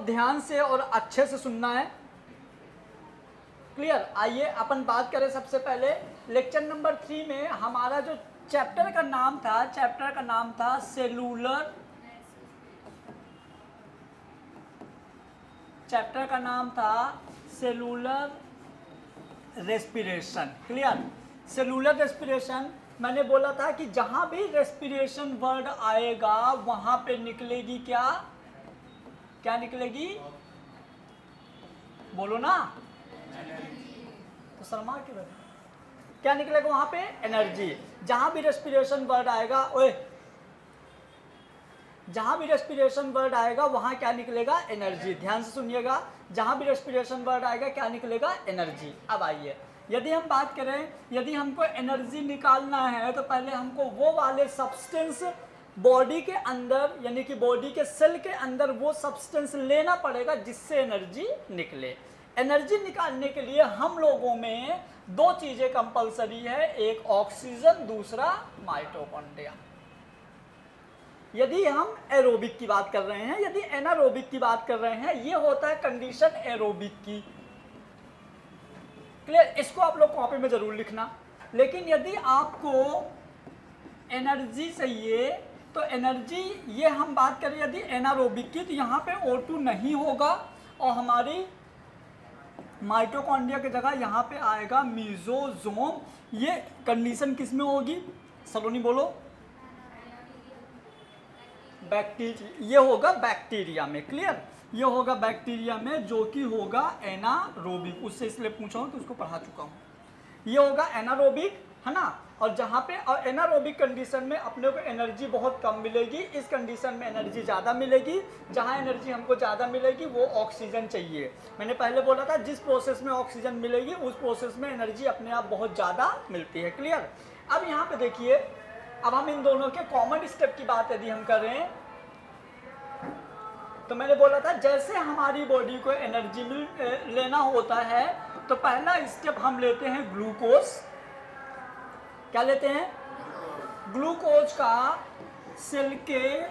ध्यान से और अच्छे से सुनना है। क्लियर? आइए अपन बात करें सबसे पहले लेक्चर नंबर 3 में हमारा जो चैप्टर का नाम था सेलुलर, चैप्टर का नाम था cellular respiration. Clear? Cellular respiration, मैंने बोला था कि जहां भी रेस्पिरेशन वर्ड आएगा वहां पे निकलेगी क्या निकलेगी? बोलो ना, तो शर्मा क्यों रहे? क्या निकलेगा वहां पे? एनर्जी। जहां भी रेस्पिरेशन वर्ड आएगा, जहां भी रेस्पिरेशन वर्ड आएगा वहां क्या निकलेगा? एनर्जी। ध्यान से सुनिएगा, जहां भी रेस्पिरेशन वर्ड आएगा क्या निकलेगा? एनर्जी। अब आइए, यदि हम बात करें, यदि हमको एनर्जी निकालना है तो पहले हमको वो वाले सब्सटेंस बॉडी के अंदर, यानी कि बॉडी के सेल के अंदर वो सब्सटेंस लेना पड़ेगा जिससे एनर्जी निकले। एनर्जी निकालने के लिए हम लोगों में दो चीजें कंपलसरी है, एक ऑक्सीजन, दूसरा माइटोकॉन्ड्रिया। यदि हम एरोबिक की बात कर रहे हैं, यदि एनारोबिक की बात कर रहे हैं, ये होता है कंडीशन एरोबिक की। क्लियर? इसको आप लोग कॉपी में जरूर लिखना। लेकिन यदि आपको एनर्जी चाहिए तो एनर्जी, ये हम बात करें यदि एनारोबिक की, तो यहाँ पे O2 नहीं होगा और हमारी माइटोकॉन्ड्रिया की जगह यहाँ पे आएगा मीजोजोम। ये कंडीशन किस में होगी? सलोनी बोलो। बैक्टीरिया, ये होगा बैक्टीरिया में। क्लियर? ये होगा बैक्टीरिया में, जो कि होगा एनारोबिक। उससे इसलिए पूछा हूँ तो उसको पढ़ा चुका हूँ। ये होगा एनारोबिक, है ना? और जहाँ पे और एनारोबिक कंडीशन में अपने को एनर्जी बहुत कम मिलेगी, इस कंडीशन में एनर्जी ज़्यादा मिलेगी। जहाँ एनर्जी हमको ज़्यादा मिलेगी वो ऑक्सीजन चाहिए। मैंने पहले बोला था जिस प्रोसेस में ऑक्सीजन मिलेगी उस प्रोसेस में एनर्जी अपने आप बहुत ज़्यादा मिलती है। क्लियर? अब यहाँ पे देखिए, अब हम इन दोनों के कॉमन स्टेप की बात यदि हम कर रहे हैं तो मैंने बोला था जैसे हमारी बॉडी को एनर्जी लेना होता है तो पहला स्टेप हम लेते हैं ग्लूकोज। क्या लेते हैं? ग्लूकोज का सेल के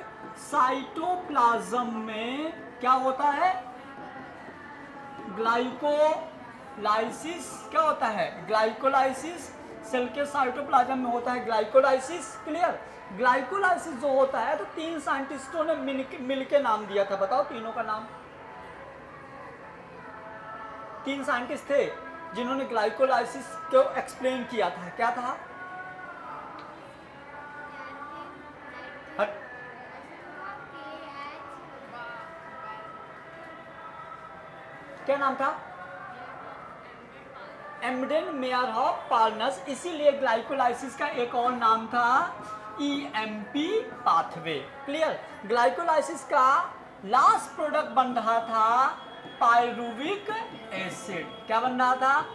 साइटोप्लाज्म में क्या होता है? ग्लाइकोलाइसिस। क्या होता है? ग्लाइकोलाइसिस। सेल के साइटोप्लाज्म में होता है ग्लाइकोलाइसिस। क्लियर? ग्लाइकोलाइसिस जो होता है, तो 3 साइंटिस्टों ने मिलके नाम दिया था। बताओ तीनों का नाम। 3 साइंटिस्ट थे जिन्होंने ग्लाइकोलाइसिस को एक्सप्लेन किया था। क्या था? क्या नाम था? एम्डेन मेयरहॉफ पार्नस। इसीलिए ग्लाइकोलाइसिस का एक और नाम था EMP पाथवे। क्लियर? ग्लाइकोलाइसिस का लास्ट प्रोडक्ट बन रहा था पायरुविक एसिड। क्या बन रहा था?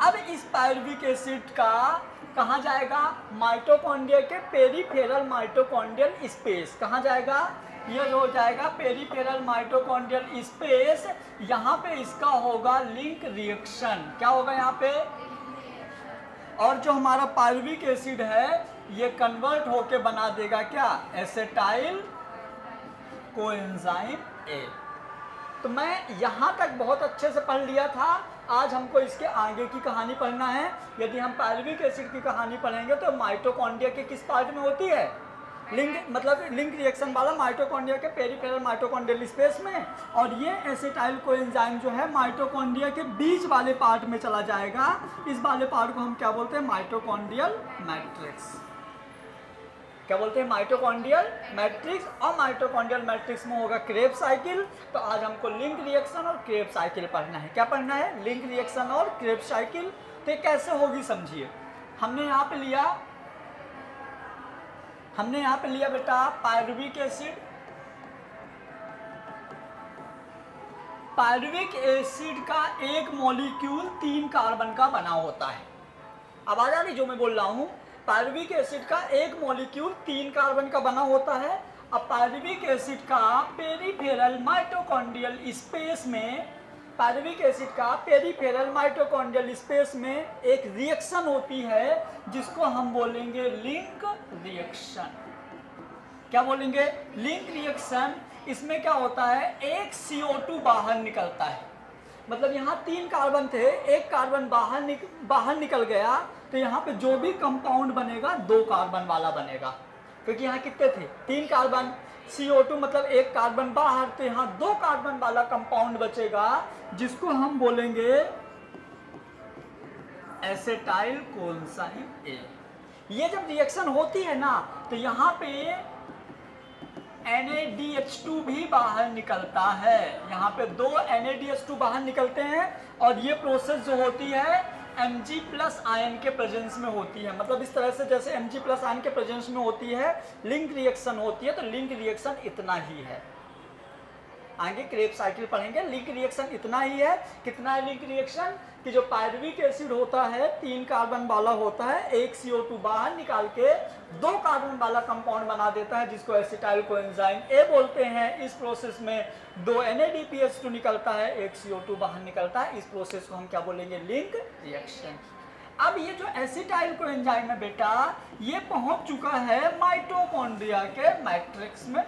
अब इस पायरुविक एसिड का कहाँ जाएगा? माइटोकॉन्ड्रिया के पेरिफेरल माइटोकॉन्ड्रियल स्पेस। कहाँ जाएगा? ये हो जाएगा पेरिफेरल माइटोकॉन्ड्रियल स्पेस। यहाँ पे इसका होगा लिंक रिएक्शन। क्या होगा यहाँ पे? और जो हमारा पायरुविक एसिड है ये कन्वर्ट होके बना देगा क्या? Acetyl coenzyme A। तो मैं यहाँ तक बहुत अच्छे से पढ़ लिया था। आज हमको इसके आगे की कहानी पढ़ना है। यदि हम पायरुविक एसिड की कहानी पढ़ेंगे तो माइटोकॉन्ड्रिया के किस पार्ट में होती है? लिंक, मतलब लिंक रिएक्शन वाला माइटोकॉन्ड्रिया के पेरिफेरल माइटोकॉन्ड्रियल स्पेस में। और ये एसिटाइल कोएंजाइम जो है माइटोकॉन्ड्रिया के बीच वाले पार्ट में चला जाएगा। इस वाले पार्ट को हम क्या बोलते हैं? Mitochondrial matrix. क्या बोलते हैं? Mitochondrial matrix. और माइटोकॉन्ड्रियल मैट्रिक्स में होगा क्रेब्स साइकिल। तो आज हमको लिंक रिएक्शन और क्रेब्स साइकिल पढ़ना है। क्या पढ़ना है? लिंक रिएक्शन और क्रेब्स साइकिल। तो ये कैसे होगी समझिए। हमने यहाँ पे लिया बेटा पायरुविक एसिड। पायरुविक एसिड का एक मॉलिक्यूल 3 कार्बन का बना होता है। अब आ जा रही जो मैं बोल रहा हूँ? पायरुविक एसिड का एक मॉलिक्यूल 3 कार्बन का बना होता है। अब पायरुविक एसिड का पेरिफेरल माइटोकॉन्ड्रियल स्पेस में, पायरुविक एसिड का पेरिफेरल माइटोकॉन्ड्रियल स्पेस में एक रिएक्शन होती है जिसको हम बोलेंगे लिंक रिएक्शन। क्या बोलेंगे? Link reaction. इसमें क्या होता है, एक CO2 बाहर निकलता है। मतलब यहाँ 3 कार्बन थे, एक कार्बन बाहर निकल गया, तो यहाँ पे जो भी कंपाउंड बनेगा 2 कार्बन वाला बनेगा, क्योंकि यहाँ कितने थे, 3 कार्बन। CO2 मतलब एक कार्बन बाहर, तो यहाँ 2 कार्बन वाला कंपाउंड बचेगा, जिसको हम बोलेंगे एसिटाइल कोएंजाइम ए। ये जब रिएक्शन होती है ना, तो यहाँ पे NaDH2 भी बाहर निकलता है। यहाँ पे 2 NaDH2 बाहर निकलते हैं, और ये प्रोसेस जो होती है Mg+ आयन के प्रेजेंस में होती है। मतलब इस तरह से जैसे Mg+ आयन के प्रेजेंस में होती है, लिंक रिएक्शन होती है, तो लिंक रिएक्शन इतना ही है। आगे क्रेब्स साइकिल पढ़ेंगे, लिंक रिएक्शन इतना ही है। कितना है लिंक रिएक्शन, कि जो पायरुविक एसिड होता है 3 कार्बन वाला होता है, एक CO2 बाहर निकाल के 2 कार्बन वाला कंपाउंड बना देता है, जिसको एसिटाइल कोएंजाइम ए बोलते हैं। इस प्रोसेस में 2 NADPH2 निकलता है, एक CO2 बाहर निकलता है। इस प्रोसेस को हम क्या बोलेंगे, लिंक रिएक्शन। अब ये जो एसिटाइल कोएंजाइम है बेटा, ये पहुंच चुका है माइटोकॉन्ड्रिया के मैट्रिक्स में।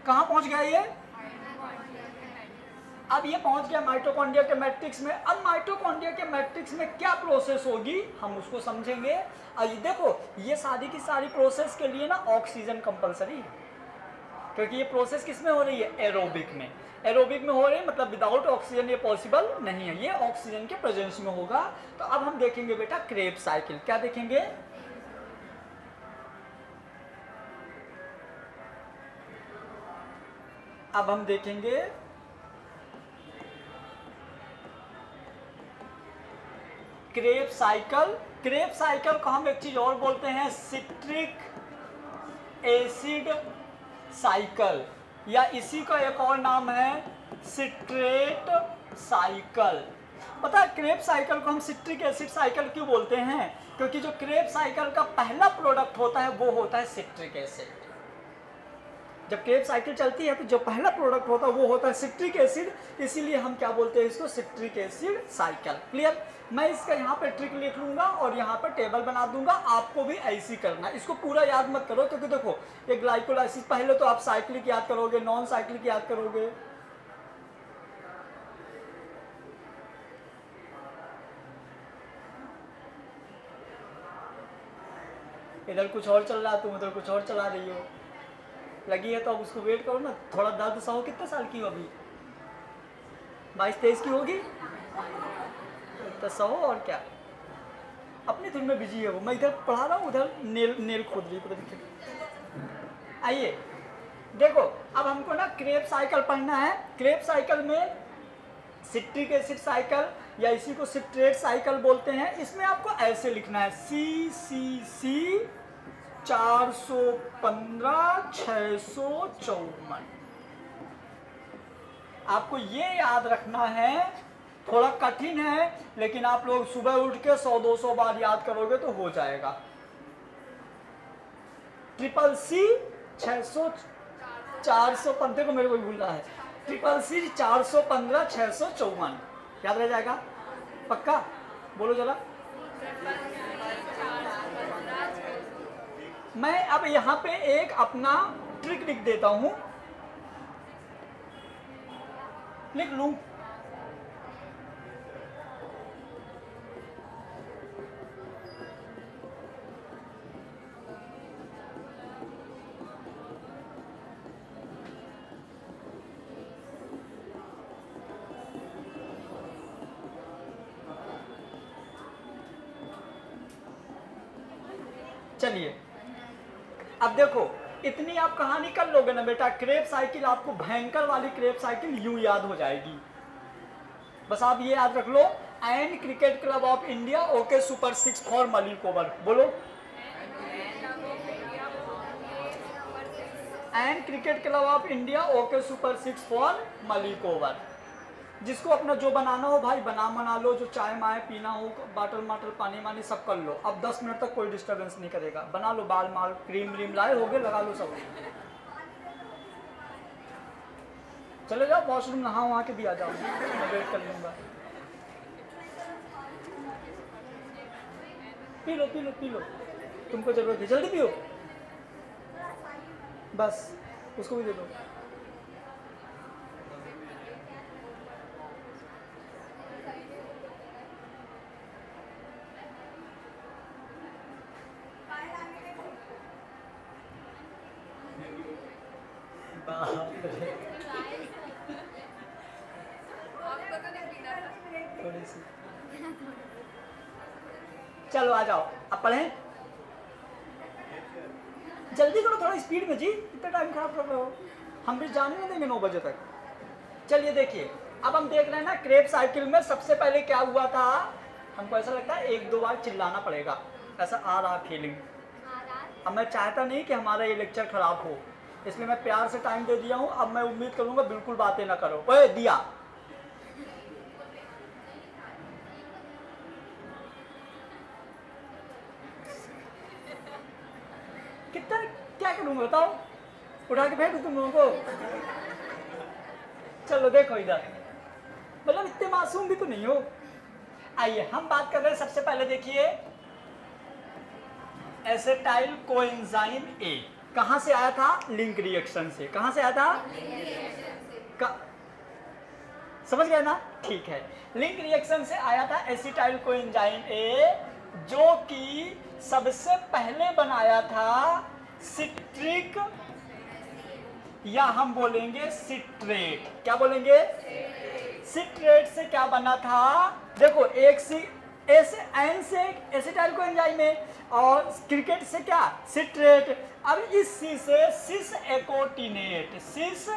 कहाँ पहुंच गया ये, अब ये पहुंच गया माइटोकॉन्ड्रिया के मैट्रिक्स में। अब माइटोकॉन्ड्रिया के मैट्रिक्स में क्या प्रोसेस होगी हम उसको समझेंगे। अब देखो, ये सारी की सारी प्रोसेस के लिए ना ऑक्सीजन कंपलसरी है, क्योंकि ये प्रोसेस किस में हो रही है, एरोबिक में। एरोबिक में हो रही है, मतलब विदाउट ऑक्सीजन ये पॉसिबल नहीं है, ये ऑक्सीजन के प्रेजेंस में होगा। तो अब हम देखेंगे बेटा क्रेब्स साइकिल। क्या देखेंगे, अब हम देखेंगे क्रेब्स साइकिल। क्रेब्स साइकिल को हम एक चीज और बोलते हैं, सिट्रिक एसिड साइकिल, या इसी का एक और नाम है सिट्रेट साइकिल। पता है क्रेब्स साइकिल को हम सिट्रिक एसिड साइकिल क्यों बोलते हैं, क्योंकि जो क्रेब्स साइकिल का पहला प्रोडक्ट होता है वो होता है सिट्रिक एसिड। जब क्रेब्स साइकिल चलती है तो जो पहला प्रोडक्ट होता है वो होता है सिट्रिक एसिड, इसीलिए हम क्या बोलते हैं इसको, सिट्रिक एसिड साइकिल। क्लियर। मैं इसका यहाँ पे ट्रिक लिख लूंगा और यहाँ पे टेबल बना दूंगा, आपको भी ऐसी करना है। इसको पूरा याद मत करो, क्योंकि देखो ये ग्लाइकोलाइसिस, पहले तो आप साइक्लिक याद करोगे, नॉन साइक्लिक याद करोगे। इधर कुछ और चल रहा है, तुम उधर कुछ और चला रही हो। लगी है तो अब उसको वेट करो ना, थोड़ा दर्द सहो। कितने साल की हो अभी, 22-23 की होगी, तो सहो। और क्या, अपनी धुन में बिजी है वो। मैं इधर पढ़ा रहा हूँ, उधर नेल खोद रही है। आइए देखो, अब हमको ना क्रेब्स साइकिल पढ़ना है। क्रेब्स साइकिल में सिट्रिक एसिड साइकिल, या इसी को सिट्रेट साइकिल बोलते हैं। इसमें आपको ऐसे लिखना है, CCC 415 654। आपको ये याद रखना है, थोड़ा कठिन है, लेकिन आप लोग सुबह उठ के 100-200 बार याद करोगे तो हो जाएगा। CCC 415 को मेरे को भूल रहा है, CCC 415 654 याद रह जाएगा पक्का। बोलो जरा। मैं अब यहाँ पे एक अपना ट्रिक लिख देता हूँ, लिख लूँ। चलिए अब देखो, इतनी आप कहानी कर लोगे ना बेटा, क्रेब साइकिल आपको भयंकर वाली क्रेब साइकिल यूं याद हो जाएगी। बस आप ये याद रख लो, and cricket club of India okay super 6 four Malik over. बोलो, and cricket club of India okay super 6 four Malik over. जिसको अपना जो बनाना हो भाई बना लो, जो चाय माय पीना हो, बाटल माटल पानी मानी सब कर लो। अब 10 मिनट तक कोई डिस्टर्बेंस नहीं करेगा। बना लो, बाल माल क्रीम व्रीम लाए होगे, लगा लो सब। चले जाओ वॉशरूम, नहा वहा के भी आ जाओ, मैं वेट कर लूंगा। P low P low P low, तुमको जरूरत है, जल्दी पियो। बस उसको भी दे दो। थोड़ी सी चलो आ जाओ, अब पढ़ें। जल्दी करो, थोड़ा स्पीड में जी, इतना टाइम खराब कर रहे हो, हम भी जाने नहीं देंगे 9 बजे तक। चलिए देखिए, अब हम देख रहे हैं ना क्रेब साइकिल में सबसे पहले क्या हुआ था। हमको ऐसा लगता है 1-2 बार चिल्लाना पड़ेगा, ऐसा आ रहा फीलिंग। अब मैं चाहता नहीं कि हमारा ये लेक्चर खराब हो, इसलिए मैं प्यार से टाइम दे दिया हूँ। अब मैं उम्मीद करूँगा बिल्कुल बातें ना करो। ओए दिया, कितना क्या करूँगा बताओ, उठा के भेज दूँ तुम लोगों को। चलो देखो इधर, मतलब इतने मासूम भी तो नहीं हो। आइए हम बात कर रहे हैं, सबसे पहले देखिए एसिटाइल कोएंजाइम ए कहाँ से आया था? लिंक रिएक्शन से। कहाँ से आया था? समझ गए ना? ठीक है, लिंक रिएक्शन से आया था एसिटाइल कोएंजाइम ए, जो कि सबसे पहले बनाया था सिट्रिक, या हम बोलेंगे सिट्रेट। क्या बोलेंगे? सिट्रेट से क्या बना था? देखो एक एन से एसिटाइल कोएंजाइम है, और क्रिकेट से क्या? सिट्रेट। अब इस सी से सिस एकोटिनेट, सिस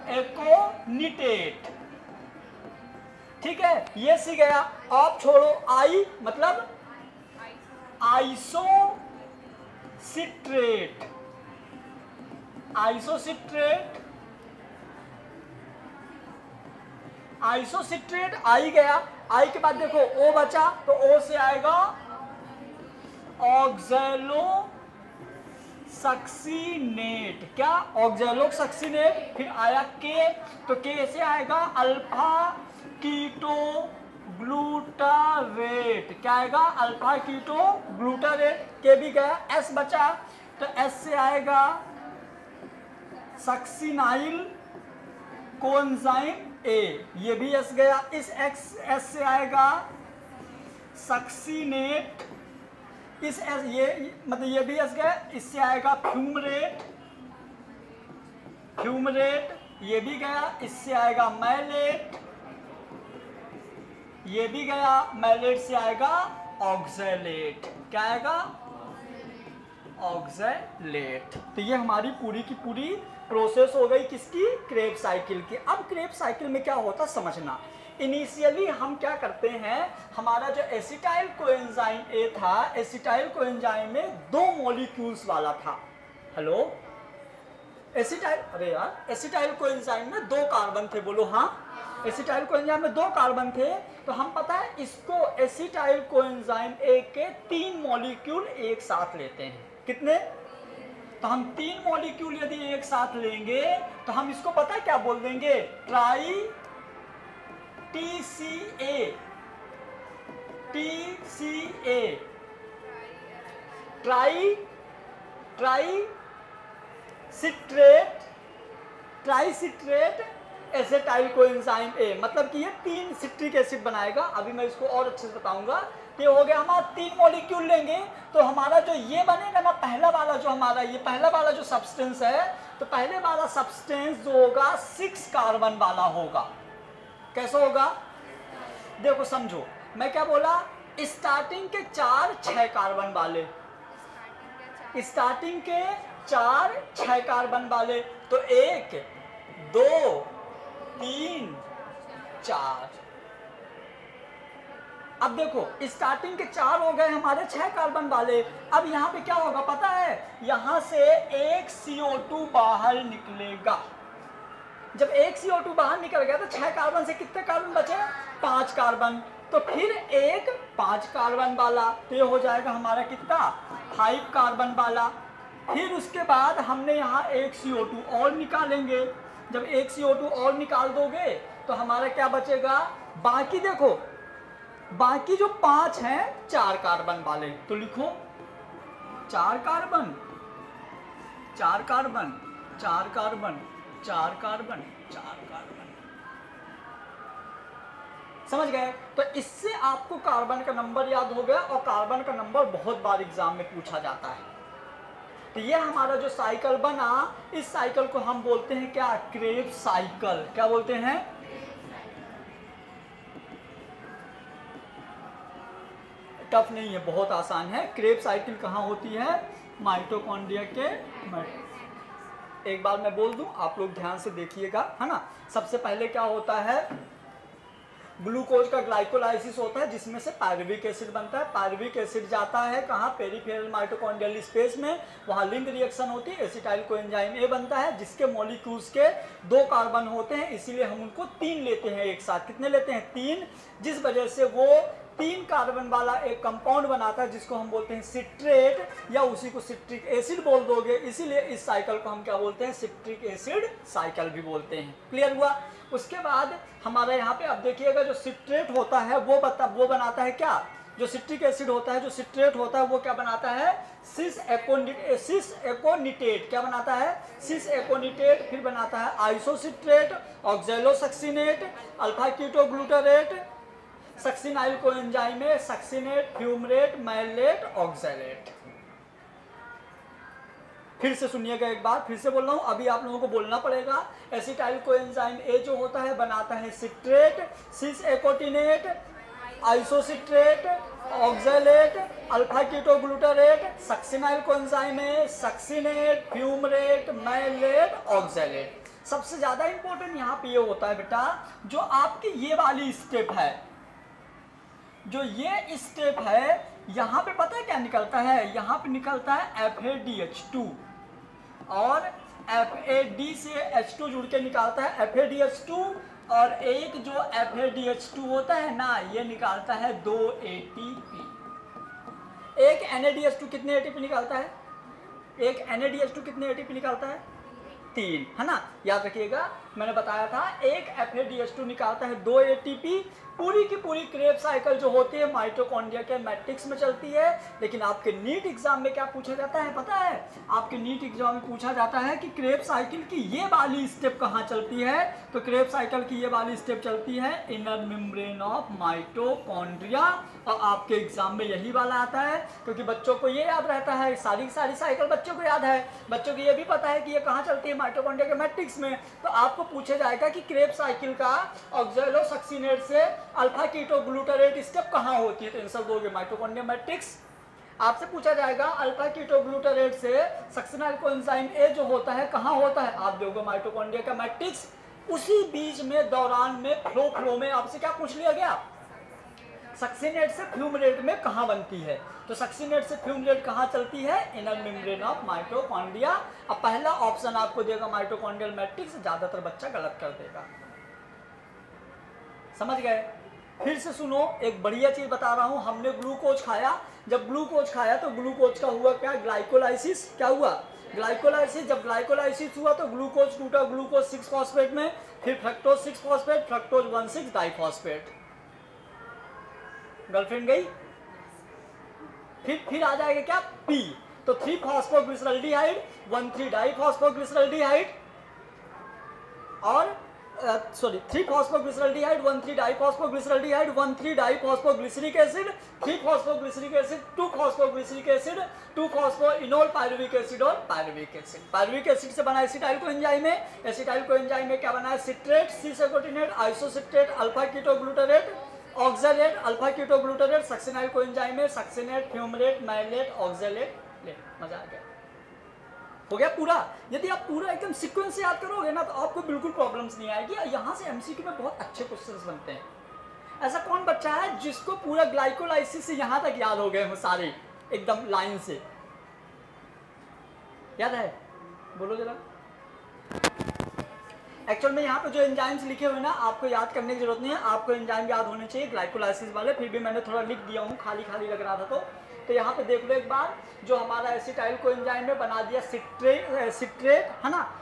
एकोनिटेट, ठीक है, ये सी गया। अब छोड़ो आई, मतलब आइसो सिट्रेट, आइसोसिट्रेट, आइसोसिट्रेट आई गया। आई के बाद देखो ओ बचा, तो ओ से आएगा ऑक्सैलो सक्सीनेट। क्या? Oxalo succinate. फिर आया के, तो के से आएगा अल्फा कीटो ग्लूटारेट। क्या आएगा? Alpha keto glutarate. के भी गया। एस बचा, तो एस से आएगा सक्सीनाइल कोएंजाइम ए, ये भी एस गया। इस एस से आएगा सक्सीनेट, इस एस ये मतलब ये भी एस गया। इससे आएगा फ्यूमरेट, फ्यूमरेट ये भी गया। इससे आएगा मैलेट, ये भी गया। मैलेट से आएगा ऑक्सैलेट। क्या आएगा? ऑक्सैलेट। तो ये हमारी पूरी की पूरी प्रोसेस हो गई किसकी? क्रेब साइकिल की। अब क्रेब साइकिल में क्या होता समझना। इनिशियली हम क्या करते हैं, हमारा जो एसिटाइल कोएंजाइम ए था, एसिटाइल कोएंजाइम में 2 मॉलिक्यूल्स वाला था। हेलो, एसिटाइल, अरे यार, एसिटाइल कोएंजाइम में 2 कार्बन थे, बोलो हाँ। एसिटाइल कोएंजाइम में 2 कार्बन थे, तो हम पता है इसको एसिटाइल कोएंजाइम ए के 3 मॉलिक्यूल एक साथ लेते हैं। कितने? तो हम 3 मॉलिक्यूल यदि एक साथ लेंगे तो हम इसको पता है क्या बोल देंगे? Try TCA, TCA, try citrate, try citrate acetyl coenzyme ए। मतलब कि ये 3 सिट्रिक एसिड बनाएगा। अभी मैं इसको और अच्छे से बताऊंगा। ये हो गया हमारा 3 मॉलिक्यूल लेंगे, तो हमारा जो ये बनेगा ना, पहला वाला जो हमारा ये पहला वाला जो सब्सटेंस है, तो पहले वाला सब्सटेंस जो होगा 6 कार्बन वाला होगा। कैसा होगा? देखो समझो, मैं क्या बोला? स्टार्टिंग के 4-6 कार्बन वाले, स्टार्टिंग के 4-6 कार्बन वाले, तो 1 2 3 4। अब देखो स्टार्टिंग के 4 हो गए हमारे 6 कार्बन वाले। अब यहाँ पे क्या होगा पता है? यहाँ से एक CO2 बाहर निकलेगा। जब एक CO2 बाहर निकल गया तो 6 कार्बन से कितने कार्बन बचे? 5 कार्बन। तो फिर एक 5 कार्बन वाला, तो ये हो जाएगा हमारा कितना? 5 कार्बन वाला। फिर उसके बाद हमने यहाँ एक CO2 और निकालेंगे। जब एक CO2 और निकाल दोगे तो हमारा क्या बचेगा? बाकी देखो, बाकी जो 5 हैं 4 कार्बन वाले, तो लिखो 4 carbon, 4 carbon, 4 carbon, 4 carbon, 4 carbon. समझ गए? तो इससे आपको कार्बन का नंबर याद हो गया, और कार्बन का नंबर बहुत बार एग्जाम में पूछा जाता है। तो ये हमारा जो साइकिल बना, इस साइकिल को हम बोलते हैं क्या? Krebs cycle. क्या बोलते हैं? टफ नहीं है, बहुत आसान है। क्रेब्स साइकिल कहाँ होती है? माइटोकॉन्ड्रिया के। एक बार मैं बोल दूं, आप लोग ध्यान से देखिएगा, है ना। सबसे पहले क्या होता है? ग्लूकोज का ग्लाइकोलाइसिस होता है, जिसमें से पायरुविक एसिड बनता है। पायरुविक एसिड जाता है कहाँ? पेरिफेरल माइटोकॉन्ड्रियल स्पेस में। वहाँ लिंक रिएक्शन होती है, एसिटाइल कोएंजाइम ए बनता है, जिसके मॉलिक्यूल्स के 2 कार्बन होते हैं, इसीलिए हम उनको 3 लेते हैं एक साथ। कितने लेते हैं? 3। जिस वजह से वो 3 कार्बन वाला एक कंपाउंड बनाता है, जिसको हम बोलते हैं सिट्रेट, या उसी को सिट्रिक एसिड बोल दोगे। इसीलिए इस साइकिल को हम क्या बोलते हैं? सिट्रिक एसिड साइकिल भी बोलते हैं। क्लियर हुआ? उसके बाद हमारा यहाँ पे अब देखिएगा, जो सिट्रेट होता है वो बनाता है क्या? जो सिट्रिक एसिड होता है, जो सिट्रेट होता है, वो क्या बनाता है? Cis aconitate. क्या बनाता है? Cis aconitate. फिर बनाता है isocitrate, oxalosuccinate, alpha ketoglutarate, succinyl coenzyme, succinate, fumarate, malate, oxalate. फिर से सुनिएगा, एक बार फिर से बोल रहा हूँ, अभी आप लोगों को बोलना पड़ेगा। एसिटाइल कोएंजाइम ए जो होता है बनाता है citrate, cis aconitate, isocitrate, oxalate, alpha ketoglutarate, succinyl coenzyme A, succinate, fumarate, malate, oxalate. सबसे ज्यादा इंपॉर्टेंट यहाँ पे ये होता है बेटा, जो आपकी ये वाली स्टेप है, जो ये स्टेप है, यहाँ पे पता है क्या निकलता है? यहाँ पे निकलता है FADH2, और FAD से H2 जुड़ के निकालता है FADH2, और एक जो FADH2 होता है ना, ये निकालता है 2 ATP। एक NADH2 कितने ATP निकालता है? एक NADH2 कितने ATP निकालता है? 3, है ना। याद रखिएगा, मैंने बताया था एक FADH2 निकालता है 2 ATP। पूरी की पूरी क्रेब साइकिल जो होती है माइटोकॉन्ड्रिया के मैट्रिक्स में चलती है। लेकिन आपके नीट एग्जाम में क्या पूछा जाता है पता है? आपके नीट एग्जाम में पूछा जाता है कि क्रेब साइकिल की ये वाली स्टेप कहाँ चलती है? तो क्रेब साइकिल की ये वाली स्टेप चलती है इनर मेम्ब्रेन ऑफ माइटोकॉन्ड्रिया, और आपके एग्जाम में यही वाला आता है, क्योंकि बच्चों को ये याद रहता है, सारी साइकिल बच्चों को याद है, बच्चों को ये भी पता है कि ये कहाँ चलती है? माइटोकॉन्ड्रिया के मैट्रिक्स में। तो आपको पूछा जाएगा कि क्रेब साइकिल का ऑक्सैलोसक्सिनेट से अल्फा कीटोग्लूटारेट स्टेप कहाँ होती है? तो आंसर दोगे माइटोकॉन्ड्रिया मैट्रिक्स। आपसे पूछा जाएगा अल्फा कीटोग्लूटारेट से सक्सिनाइल कोएंजाइम ए जो होता है कहाँ होता है? आप दोगे माइटोकॉन्ड्रिया का मैट्रिक्स। उसी बीच में दौरान में फ्लो में आपसे क्या पूछ लिया गया? सक्सिनेट से फ्यूमरेट में कहाँ बनती है? तो सक्सिनेट से फ्यूमरेट कहाँ चलती है? Inner membrane of mitochondria. अब पहला ऑप्शन आपको देगा माइटोकॉन्ड्रियल मैट्रिक्स, ज्यादातर बच्चा गलत कर देगा। समझ गए? फिर से सुनो, एक बढ़िया चीज बता रहा हूं। हमने ग्लूकोज खाया, जब ग्लूकोज खाया तो ग्लूकोज का हुआ क्या? ग्लाइकोलाइसिस। क्या हुआ? ग्लाइकोलाइसिस। जब ग्लाइकोलाइसिस हुआ तो ग्लूकोज टूटा ग्लूकोज 6 फॉस्फेट में, फिर fructose 6 phosphate, fructose 1,6 diphosphate. Girlfriend गई। फिर आ जाएगा क्या? पी। तो 3 फॉस्फोग्लिसरल्डिहाइड, 1,3 डाइफॉस्फोग्लिसरल्डिहाइड, और 3 phosphoglyceraldehyde, 1,3 diphosphoglyceraldehyde, 1,3 diphosphoglyceric acid, 3 phosphoglyceric acid, 2 phosphoglyceric acid, 2 phosphoenol pyruvic acid और पायरुविक एसिड। पायरुविक एसिड से बना एसिटाइल कोएंजाइम में, एसिटाइल कोएंजाइम में क्या बना है? Citrate, cis aconitate, isocitrate, alpha ketoglutarate, oxalate, alpha ketoglutarate, succinyl coenzyme में, सक्सिनेट, फ्यूमरेट, मैलेट, ऑक्सैलेट। ले, मजा आ गया। हो गया पूरा। यदि आप पूरा एकदम सीक्वेंस से याद करोगे ना, तो आपको बिल्कुल प्रॉब्लम्स नहीं आएगी। यहाँ से एमसीक्यू में बहुत अच्छे क्वेश्चंस बनते हैं। ऐसा कौन बच्चा है जिसको पूरा ग्लाइकोलाइसिस से यहाँ तक याद हो गए हो सारे एकदम लाइन से? याद है? बोलो जरा। एक्चुअल में यहाँ पे जो एंजाइम्स लिखे हुए ना, आपको याद करने की जरूरत नहीं है। आपको एंजाइम याद होने चाहिए ग्लाइकोलाइसिस वाले, फिर भी मैंने थोड़ा लिख दिया हूँ, खाली खाली लग रहा था। तो यहाँ पे देख लो एक बार, जो हमारा एसिटाइल कोएंजाइम में बना दिया सिट्रेट, है ना।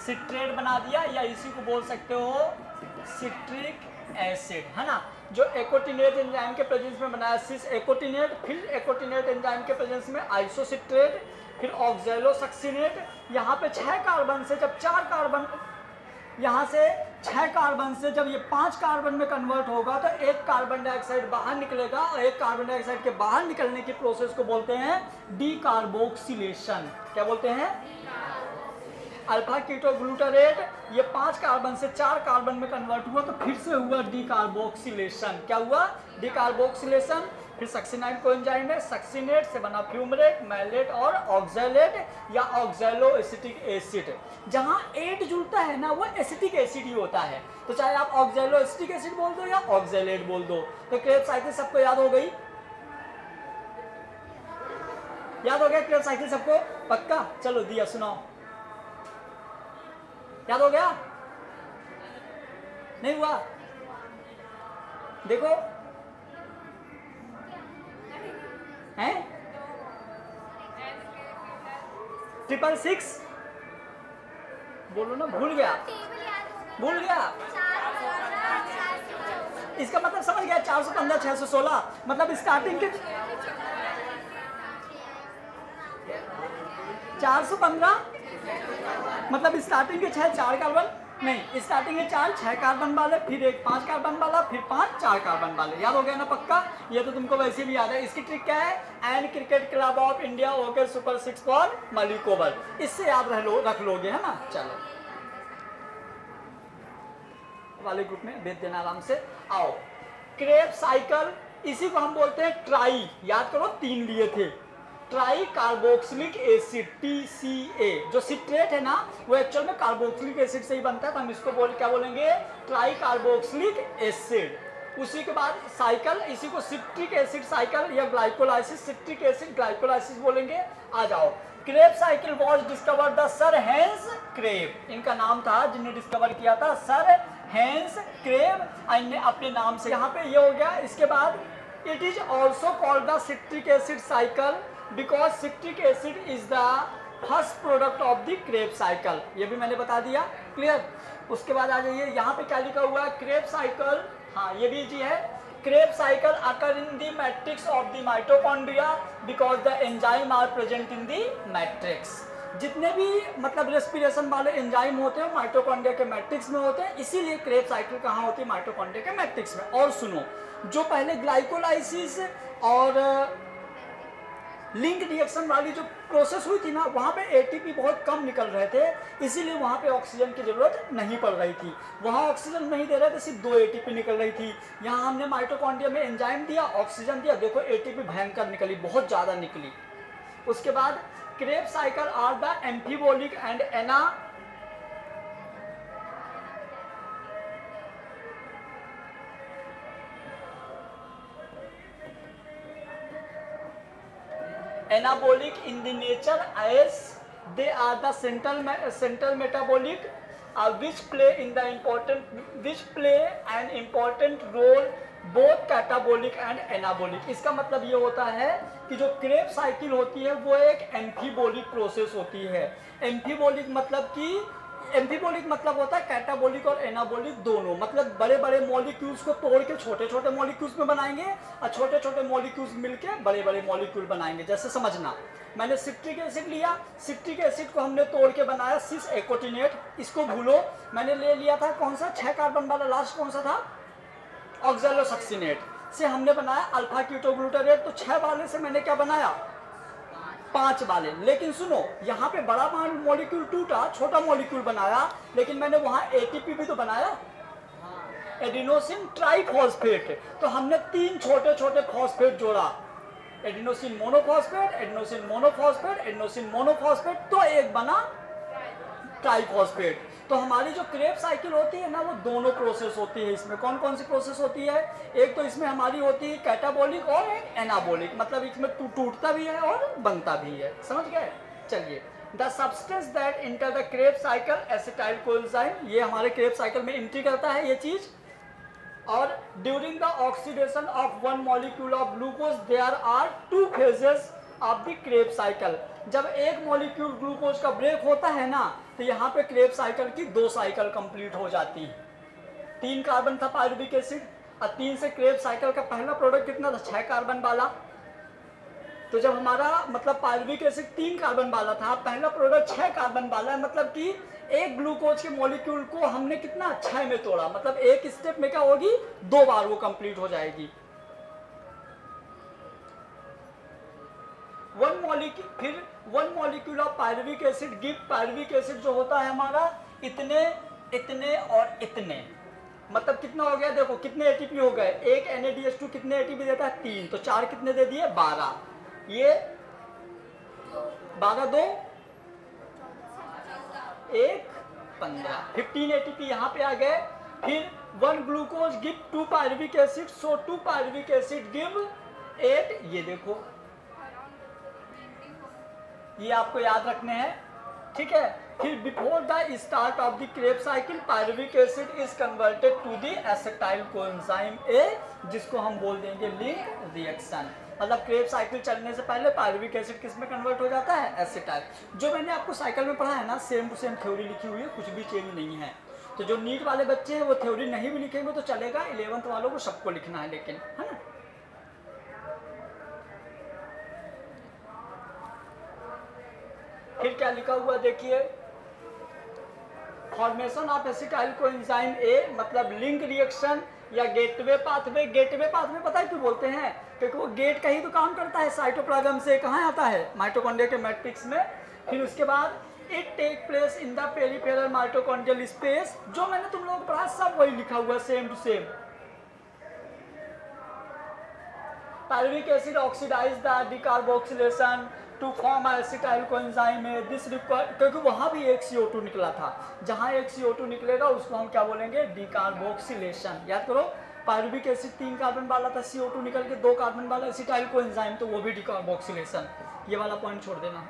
सिट्रेट बना दिया, या इसी को बोल सकते हो सिट्रिक एसिड, है ना, जो एकोटिनेट एंजाइम के प्रेजेंस में बनाया सिस एकोटिनेट, फिर एकोटिनेट एंजाइम के प्रेजेंस में आइसोसिट्रेट, फिर ऑक्सैलोसक्सिनेट। यहाँ पे 6 कार्बन से जब 4 कार्बन, यहाँ से 6 कार्बन से जब ये 5 कार्बन में कन्वर्ट होगा तो एक कार्बन डाइऑक्साइड बाहर निकलेगा, और एक कार्बन डाइऑक्साइड के बाहर निकलने की प्रोसेस को बोलते हैं डीकार्बोक्सिलेशन। क्या बोलते हैं? अल्फा कीटोग्लूटारेट, ये 5 कार्बन से 4 कार्बन में कन्वर्ट हुआ तो फिर से हुआ डीकार्बोक्सिलेशन। क्या हुआ? डीकार्बोक्सिलेशन। फिर सक्सिनाइड कोएंजाइम है, सक्सिनेट से बना फ्यूमरेट, मैलेट और ऑक्सैलेट या ऑक्सैलो एसिटिक एसिड। जहाँ एट जुड़ता है ना वो एसिटिक एसिड ही होता है, तो चाहे आप ऑक्सैलो एसिटिक एसिड बोल दो या ऑक्सैलेट बोल दो। तो क्रेब्स साइकिल सबको याद हो गई? याद हो गया क्रेब्स साइकिल सबको? पक्का? चलो दिया सुनाओ। याद हो गया? नहीं हुआ? देखो हैं 666 बोलो ना, भूल गया भूल गया। इसका मतलब समझ गया? 415 616 मतलब स्टार्टिंग के 415 मतलब स्टार्टिंग के 6 4 कार्बन नहीं, स्टार्टिंग के 4 6 कार्बन वाले, फिर एक 5 कार्बन वाला, फिर 5 4 कार्बन वाले। याद हो गया ना पक्का? ये तो तुमको वैसे भी याद है। इसकी ट्रिक क्या है? And cricket club of India okay super 6 four Malik over, इससे याद रख लोगे, है ना। चलो वाले ग्रुप में भेज देना आराम से। आओ क्रेब्स साइकिल, इसी को हम बोलते हैं ट्राई। याद करो 3 लिए थे, ट्राई कार्बोक्सिलिक एसिड TCA। जो सिट्रेट है ना वो एक्चुअल में कार्बोक्सिलिक एसिड से ही बनता है, तो हम इसको क्या बोलेंगे? Tricarboxylic acid. उसी के बाद साइकिल, इसी को सिट्रिक एसिड साइकिल या ग्लाइकोलाइसिस, सिट्रिक एसिड ग्लाइकोलाइसिस बोलेंगे। आ जाओ, Krebs cycle was discovered the sir Hans Krebs, इनका नाम था जिन्होंने डिस्कवर किया था, सर हेंस क्रेब, अपने नाम से। यहाँ पे ये हो गया। इसके बाद it is also called the citric acid cycle because citric acid is the first product of the Krebs cycle. ये भी मैंने बता दिया, क्लियर। उसके बाद आ जाइए, यहाँ पे क्या लिखा हुआ है? क्रेब साइकिल, हाँ ये भी जी है। Krebs cycle occur in the matrix of the mitochondria because the enzyme are present in the matrix. जितने भी मतलब रेस्पिरेशन वाले एंजाइम होते हैं माइटोकॉन्ड्रिया के मैट्रिक्स में होते हैं, इसीलिए क्रेब साइकिल कहाँ होती है? माइटोकॉन्ड्रिया के मैट्रिक्स में। और सुनो, जो पहले ग्लाइकोलाइसिस और लिंक रिएक्शन वाली जो प्रोसेस हुई थी ना, वहाँ पे एटीपी बहुत कम निकल रहे थे, इसीलिए वहाँ पे ऑक्सीजन की ज़रूरत नहीं पड़ रही थी। वहाँ ऑक्सीजन नहीं दे रहे थे, सिर्फ 2 एटीपी निकल रही थी। यहाँ हमने माइटोकॉन्ड्रिया में एंजाइम दिया, ऑक्सीजन दिया, देखो एटीपी भयंकर निकली, बहुत ज़्यादा निकली। उसके बाद Krebs cycle are the amphibolic and anabolic in the nature as they are the central metabolic which play an important role both catabolic and anabolic। इसका मतलब ये होता है कि जो क्रेब साइकिल होती है वो एक एम्फीबोलिक प्रोसेस होती है। एम्फीबोलिक मतलब होता है कैटाबोलिक और एनाबोलिक दोनों, मतलब बड़े बड़े मॉलिक्यूल्स को तोड़ के छोटे छोटे मॉलिक्यूल्स में बनाएंगे और छोटे छोटे मॉलिक्यूल्स मिलके बड़े बड़े मॉलिक्यूल बनाएंगे। जैसे समझना, मैंने सिट्रिक एसिड लिया, सिट्रिक एसिड को हमने तोड़ के बनाया सिस एकोटिनेट, इसको भूलो। मैंने ले लिया था कौन सा? 6 कार्बन वाला, लास्ट कौन सा था? ऑक्सैलोसक्सिनेट से हमने बनाया अल्फा कीटोग्लूटारेट। तो 6 वाले से मैंने क्या बनाया? 5 वाले। लेकिन सुनो, यहाँ पे बड़ा मॉलिक्यूल टूटा, छोटा मॉलिक्यूल बनाया, लेकिन मैंने वहाँ एटीपी भी तो बनाया, एडिनोसिन ट्राइफॉस्फेट। तो हमने 3 छोटे छोटे फॉस्फेट जोड़ा, adenosine monophosphate, adenosine monophosphate, adenosine monophosphate, तो एक बना ट्राइफॉस्फेट। तो हमारी जो क्रेब साइकिल होती है ना वो दोनों प्रोसेस होती है। इसमें कौन कौन सी प्रोसेस होती है? एक तो इसमें हमारी होती है कैटाबोलिक और एक एनाबोलिक, मतलब इसमें टूटता भी है और बनता भी है। समझ गए? चलिए, the substance that enter the Krebs cycle acetyl coenzyme, ये हमारे क्रेब साइकिल में एंट्री करता है ये चीज। और during the oxidation of 1 molecule of glucose there are 2 phases of the Krebs cycle. जब एक मॉलिक्यूल ग्लूकोज का ब्रेक होता है ना तो यहाँ पे क्रेब्स साइकिल की 2 साइकिल कंप्लीट हो जाती है। 3 कार्बन था पायरुविक एसिड, और 3 से क्रेब्स साइकिल का पहला प्रोडक्ट कितना था, 6 कार्बन वाला। तो जब हमारा मतलब पायरुविक एसिड 3 कार्बन वाला था, पहला प्रोडक्ट 6 कार्बन वाला है, मतलब कि एक ग्लूकोज के मॉलिक्यूल को हमने कितना 6 में तोड़ा, मतलब एक स्टेप में क्या होगी, 2 बार वो कंप्लीट हो जाएगी। फिर 1 molecule of pyruvic acid give, pyruvic acid जो होता है हमारा इतने इतने और इतने, मतलब कितना हो गया, देखो कितने एटीपी हो गए, एक NADH2 कितने एटीपी देता है, 3, तो 4 कितने दे दिए, 12, ये 12 2 1 15, 15 एटीपी यहाँ पे आ गए। फिर 1 ग्लूकोज गिव 2 पायरुविक एसिड, सो 2 पायरुविक एसिड गिव 8, ये देखो, ये आपको याद रखने हैं, ठीक है। फिर before the start of the Krebs cycle pyruvic acid is converted to the acetyl coenzyme A, जिसको हम बोल देंगे लिंक रिएक्शन। मतलब क्रेब साइकिल चलने से पहले पायरुविक एसिड किस में कन्वर्ट हो जाता है, एसिटाइल। जो मैंने आपको साइकिल में पढ़ा है ना, सेम टू सेम थ्योरी लिखी हुई है, कुछ भी चेंज नहीं है। तो जो नीट वाले बच्चे हैं वो थ्योरी नहीं भी लिखेंगे तो चलेगा, 11th वालों को सबको लिखना है, लेकिन है ना। फिर क्या लिखा हुआ देखिए, फॉर्मेशन ऑफ एसिटाइल कोएंजाइम ए, मतलब लिंक रिएक्शन या गेटवे पाथवे। गेटवे पाथवे पता है क्यों बोलते हैं, क्योंकि वो गेट का ही तो काम करता है, साइटोप्लाज्म से कहाँ आता है, माइटोकॉन्ड्रिया के मैट्रिक्स में। फिर उसके बाद it take place in the peripheral mitochondrial space, जो मैंने तुम लोगों को पढ़ा सब वही लिखा हुआ है, same to same. Pyruvic acid oxidise the decarboxylation to form acetyl coenzyme है, दिस रिक्वायर, क्योंकि वहाँ भी एक CO2 निकला था, जहाँ एक CO2 निकलेगा उसको हम क्या बोलेंगे, डिकार्बोक्सिलेशन। याद करो, पायरुविक एसिड 3 कार्बन वाला था, CO2 निकल के 2 कार्बन वाला एसिटाइल कोएंजाइम, तो वो भी डिकार्बोक्सिलेशन। ये वाला पॉइंट छोड़ देना।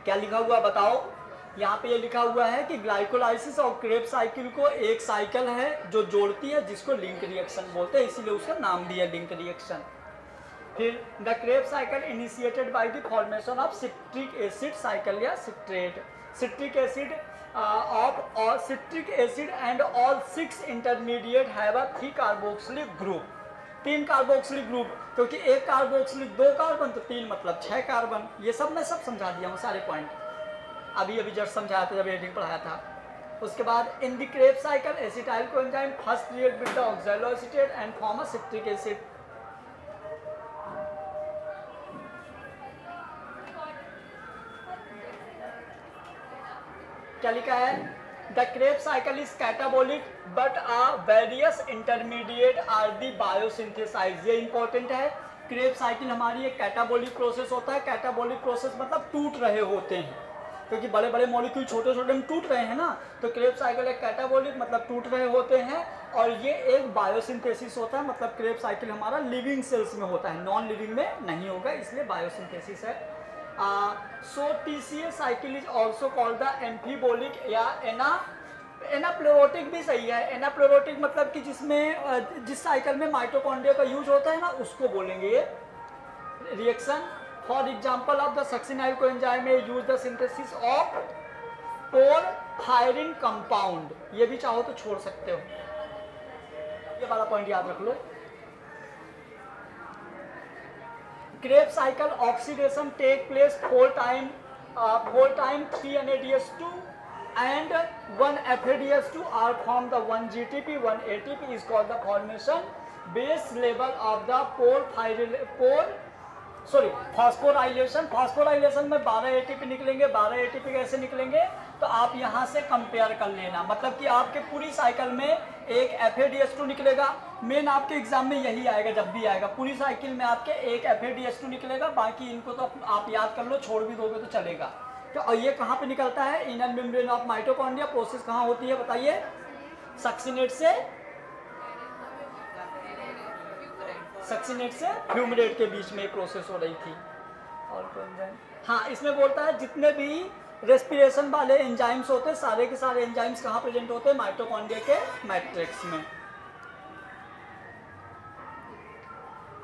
क्या लिखा हुआ बताओ, यहाँ पे ये लिखा हुआ है कि ग्लाइकोलाइसिस और क्रेब साइकिल को एक साइकिल है जो जोड़ती है, जिसको लिंक रिएक्शन बोलते हैं, इसीलिए उसका नाम दिया लिंक रिएक्शन। फिर the Krebs cycle initiated by the formation of citric acid cycle या सिट्रेट, सिट्रिक एसिड ऑफ और citric acid and all 6 intermediate have a 3 carboxylic group, 3 carboxylic group, क्योंकि एक कार्बोक्सिलिक 2 कार्बन तो 3 मतलब 6 कार्बन। ये सब मैं सब समझा दिया हूँ, सारे पॉइंट अभी जस्ट समझाया था जब एडिंग पढ़ाया था। उसके बाद in the Krebs cycle acetyl coenzyme first react with the oxaloacetate and form a citric acid. क्या लिखा है, the Krebs cycle is catabolic but various intermediate are the biosynthesise. ये इंपॉर्टेंट है, क्रेब साइकिल हमारी एक कैटाबोलिक प्रोसेस होता है। Catabolic process मतलब टूट रहे होते हैं, क्योंकि बड़े बड़े मॉलिक्यूल छोटे छोटे में टूट रहे हैं ना, तो क्रेब साइकिल एक कैटाबोलिक मतलब टूट रहे होते हैं, और ये एक बायोसिंथेसिस होता है, मतलब क्रेब साइकिल हमारा लिविंग सेल्स में होता है, नॉन लिविंग में नहीं होगा, इसलिए बायोसिंथेसिस है। सो TCA cycle is also called the एम्फीबोलिक या एनाप्लेरोटिक भी सही है। एनाप्लेरोटिक मतलब कि जिसमें जिस साइकिल में माइटोकॉन्ड्रिया का यूज होता है ना, उसको बोलेंगे ये reaction. For example of the succinyl coenzyme में use the synthesis of porphyrin compound, ये भी चाहो तो छोड़ सकते हो, ये वाला पॉइंट याद रख लो। Krebs cycle oxidation take place 4 time 3 NADH2 and 1 FADH2 are formed the 1 GTP 1 ATP is called the formation base level of the phosphorylation. Phosphorylation में 12 ATP निकलेंगे। 12 ATP कैसे निकलेंगे, तो आप यहाँ से कंपेयर कर लेना, मतलब कि आपके पूरी साइकिल में एक FADH2 निकलेगा। मेन आपके एग्जाम में यही आएगा, जब भी आएगा पूरी साइकिल में आपके एक FADH2 निकलेगा, बाकी इनको तो आप याद कर लो, छोड़ भी दोगे तो चलेगा। तो और ये कहाँ पे निकलता है, inner membrane of mitochondria. Process कहाँ होती है बताइए, सक्सिनेट से फ्यूमरेट के बीच में प्रोसेस हो रही थी। और हाँ, इसमें बोलता है जितने भी रेस्पिरेशन वाले एंजाइम्स होते हैं, सारे के सारे एंजाइम्स कहाँ प्रेजेंट होते हैं, माइटोकॉन्ड्रिया के मैट्रिक्स में।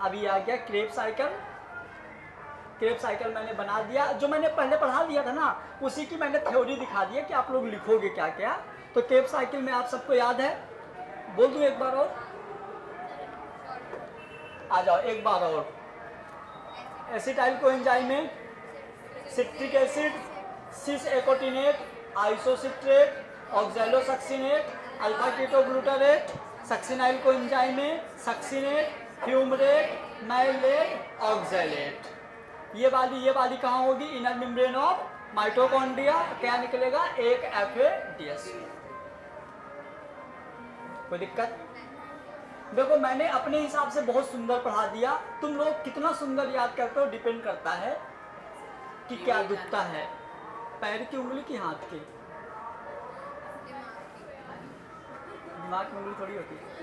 अभी आ गया क्रेब साइकिल। क्रेब साइकिल मैंने बना दिया, जो मैंने पहले पढ़ा दिया था ना उसी की मैंने थ्योरी दिखा दी है कि आप लोग लिखोगे क्या क्या। तो क्रेब साइकिल में आप सबको याद है, बोल दूं एक बार और, आ जाओ एक बार और। एसिटाइल कोएंजाइम में citric acid, cis aconitate, isocitrate, oxalosuccinate, alpha ketoglutarate, succinyl coenzyme में सक्सिनेट, फ्यूमरेट, मैलेट, ऑक्सैलेट। ये वाली कहाँ होगी? Inner membrane of mitochondria. क्या निकलेगा? एक FADH। कोई दिक्कत? देखो मैंने अपने हिसाब से बहुत सुंदर पढ़ा दिया, तुम लोग कितना सुंदर याद करते हो डिपेंड करता है कि क्या दुखता है, पैर की उंगली की हाथ की? दिमाग की उंगली थोड़ी होती है।